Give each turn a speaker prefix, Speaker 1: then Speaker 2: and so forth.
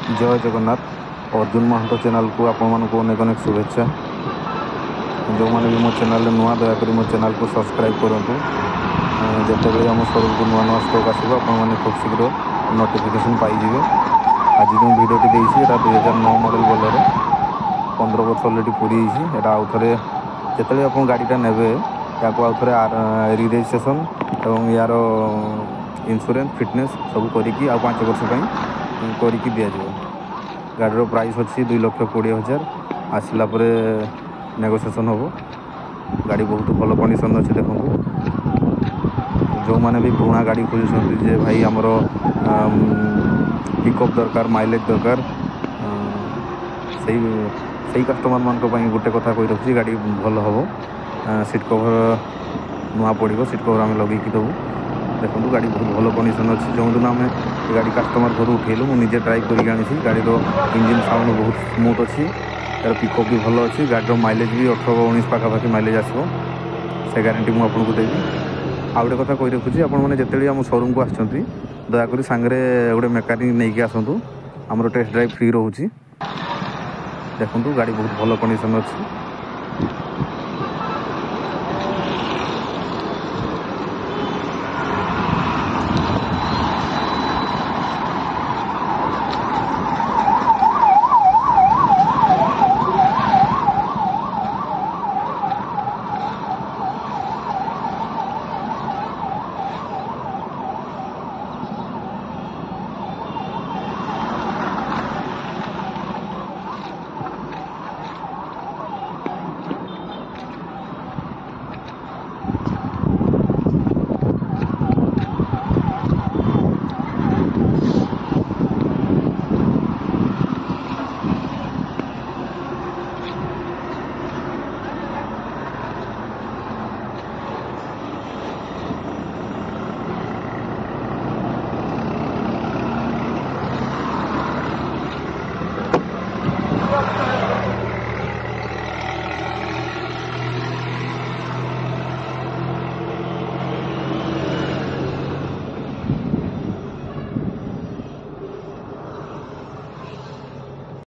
Speaker 1: जय जगन्नाथ। अर्जुन महंत चैनल को आपण मानक अनेक अनेक शुभेच्छा। जो मैंने भी मो चैनल नुआ दयाकोरी मो चैनल को सब्सक्राइब करूँ। जिते बड़े आम शोरूम को नुआ नुआ स्टॉक आसो आपने खूब शीघ्र नोटिफिकेशन पाइबे। आज जो भिडटी देसी 2009 मॉडल बोलेरो 15 वर्ष अलरेडी पूरी होता आउ थे जिते आप गाड़ीटा ने या आउ थे रिरेजिस्ट्रेशन और यार इंश्योरेंस फिटनेस सब करी आ 5 वर्ष करके दिज्व। गाड़ीर प्राइस अच्छी 2,20,000 आसला नेगोसिएशन हम। गाड़ी बहुत भल कंडीशन अच्छे। देखो जो मैंने भी पुराना गाड़ी खोजुंट जे भाई आमर पिकअप दरकार माइलेज दरकार से कस्टमर मान गोटे कथा कही रखी गाड़ी भल हम। सीट कवर नुआ पड़ो सीट कवर आम लगे देवु। देखो गाड़ी बहुत भल कंडीशन अच्छी। जो दिन आम गाड़ी कस्टमर घर उठेलु मुझे ड्राइव करके आनी। गाड़ीर इंजिन साउंड बहुत स्मूथ अच्छी। तार पिकअप भी भल अच्छी। गाड़ीर माइलेज भी 18-19 पाखापाखि माइलेज आसो से ग्यारंटी मुझे आपको देवी। आ गए कथा कही रखुच्छी आपने जिते आम शोरूम को आसती दयाकोरी सांगे गोटे मेकानिक नहीं आसतु। आमर टेस्ट ड्राइव फ्री रोचे। देखो गाड़ी बहुत भल कंडीशन अच्छी।